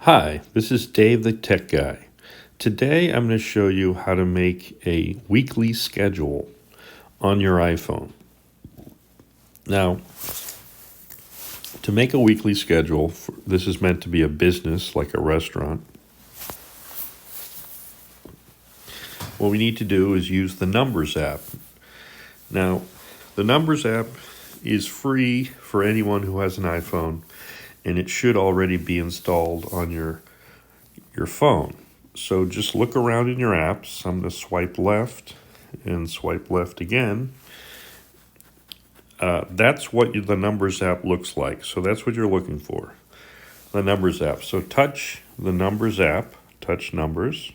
Hi, this is Dave the Tech Guy. Today I'm going to show you how to make a weekly schedule on your iPhone. Now, to make a weekly schedule, this is meant to be a business like a restaurant. What we need to do is use the Numbers app. Now, the Numbers app is free for anyone who has an iPhone, and it should already be installed on your phone. So just look around in your apps. I'm going to swipe left and swipe left again. That's what the Numbers app looks like. So that's what you're looking for, the Numbers app. So touch the Numbers app, touch Numbers.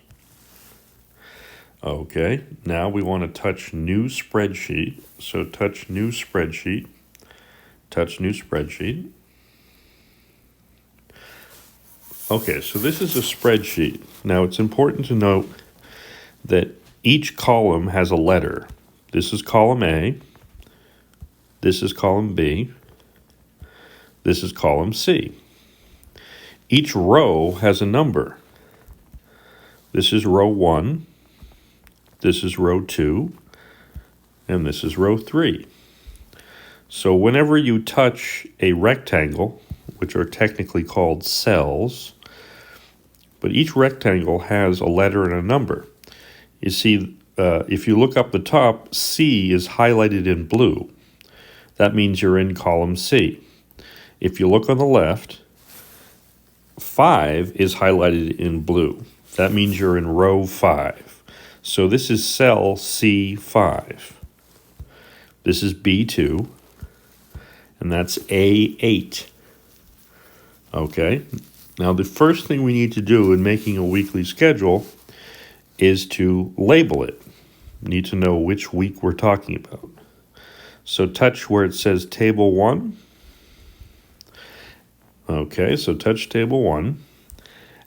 Okay, now we want to touch New Spreadsheet. So touch New Spreadsheet, touch New Spreadsheet. Okay, so this is a spreadsheet. Now it's important to note that each column has a letter. This is column A, this is column B, this is column C. Each row has a number. This is row 1, this is row 2, and this is row 3. So whenever you touch a rectangle, which are technically called cells, but each rectangle has a letter and a number. You see, if you look up the top, C is highlighted in blue. That means you're in column C. If you look on the left, 5 is highlighted in blue. That means you're in row 5. So this is cell C5. This is B2, and that's A8. Okay, now the first thing we need to do in making a weekly schedule is to label it. We need to know which week we're talking about. So touch where it says Table 1. Okay, so touch Table 1.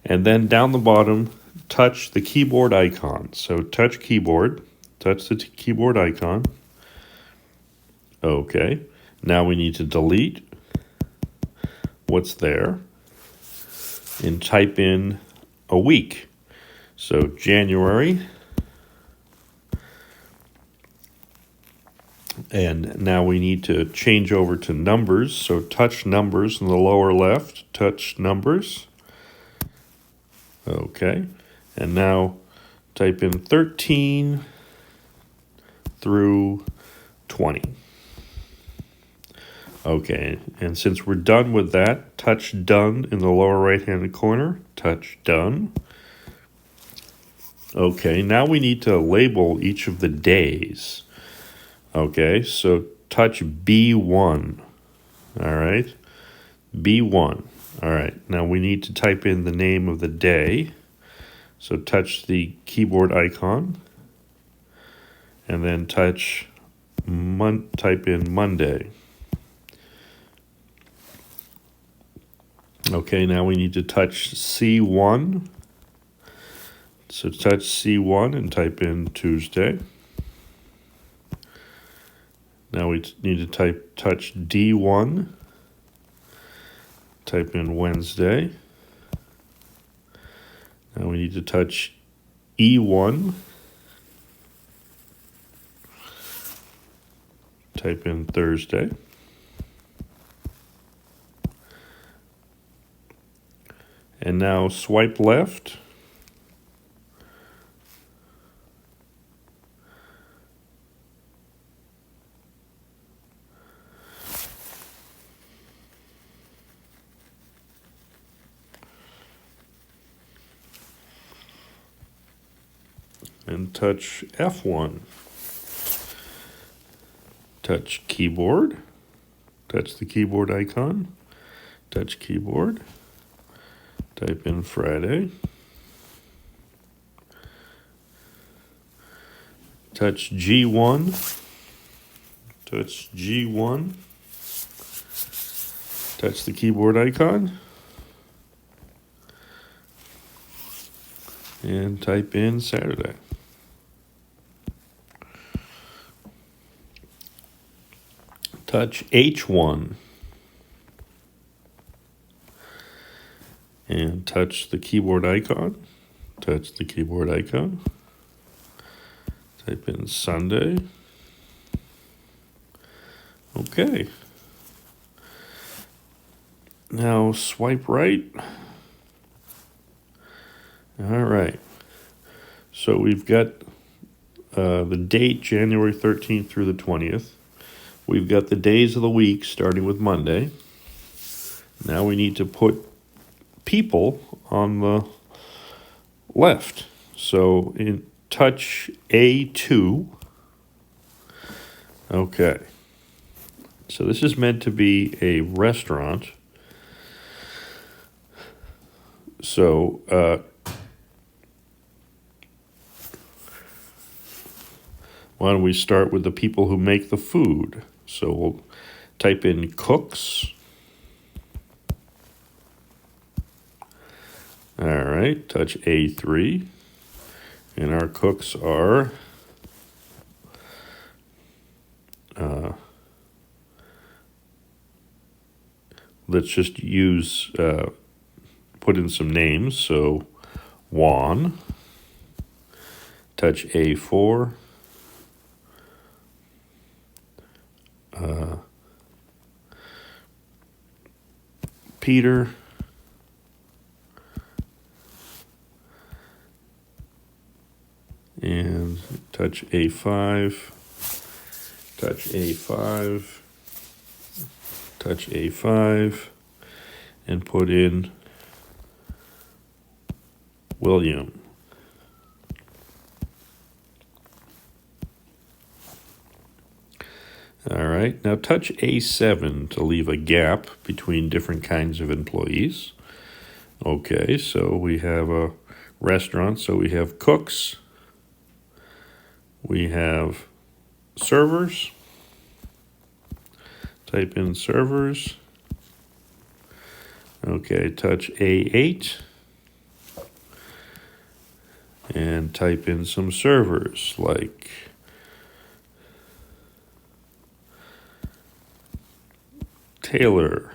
And then down the bottom, touch the keyboard icon. So touch Keyboard, touch the keyboard icon. Okay, now we need to delete what's there and type in a week. So January, and now we need to change over to numbers. So touch Numbers in the lower left, touch Numbers. Okay, and now type in 13 through 20. Okay, and since we're done with that, touch Done in the lower right-hand corner. Touch Done. Okay, now we need to label each of the days. Okay, so touch B1. All right, B1. All right, now we need to type in the name of the day. So touch the keyboard icon, and then type in Monday. Okay, now we need to touch C1. So touch C1 and type in Tuesday. Now we need to touch D1. Type in Wednesday. Now we need to touch E1. Type in Thursday. And now swipe left. And touch F1. Touch keyboard. Touch the keyboard icon. Touch keyboard. Type in Friday. Touch G1. Touch G1. Touch the keyboard icon. And type in Saturday. Touch H1. And touch the keyboard icon. Touch the keyboard icon. Type in Sunday. Okay. Now swipe right. All right. So we've got the date January 13th through the 20th. We've got the days of the week starting with Monday. Now we need to put people on the left. So touch A2. Okay. So this is meant to be a restaurant. So why don't we start with the people who make the food? So we'll type in cooks. All right, touch A3. And our cooks are let's just use, put in some names. So Juan, touch A4. Peter, and touch A5, touch A5, touch A5, and put in William. All right, now touch A7 to leave a gap between different kinds of employees. Okay, so we have a restaurant, so we have cooks, we have servers. Type in servers. Okay, touch A8 and type in some servers like Taylor,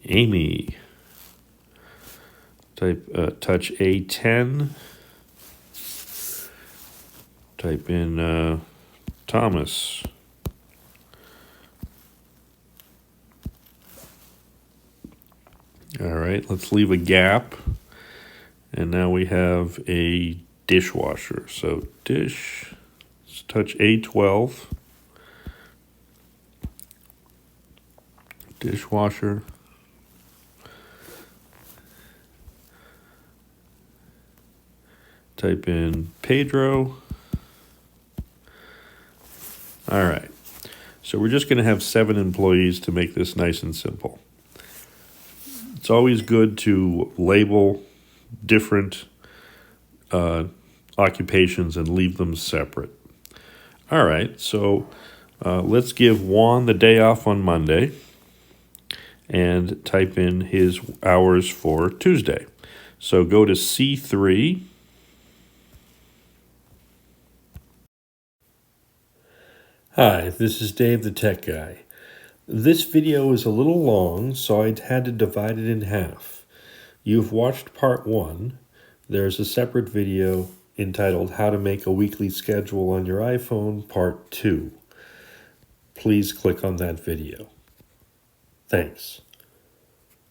Amy. Touch A10. Type in Thomas. All right, let's leave a gap. And now we have a dishwasher. So dish, let's touch A12. Dishwasher. Type in Pedro. All right. So we're just going to have 7 employees to make this nice and simple. It's always good to label different occupations and leave them separate. All right. So let's give Juan the day off on Monday and type in his hours for Tuesday. So go to C3. Hi, this is Dave the Tech Guy. This video is a little long, so I had to divide it in half. You've watched part 1. There's a separate video entitled How to Make a Weekly Schedule on Your iPhone, part 2. Please click on that video. Thanks.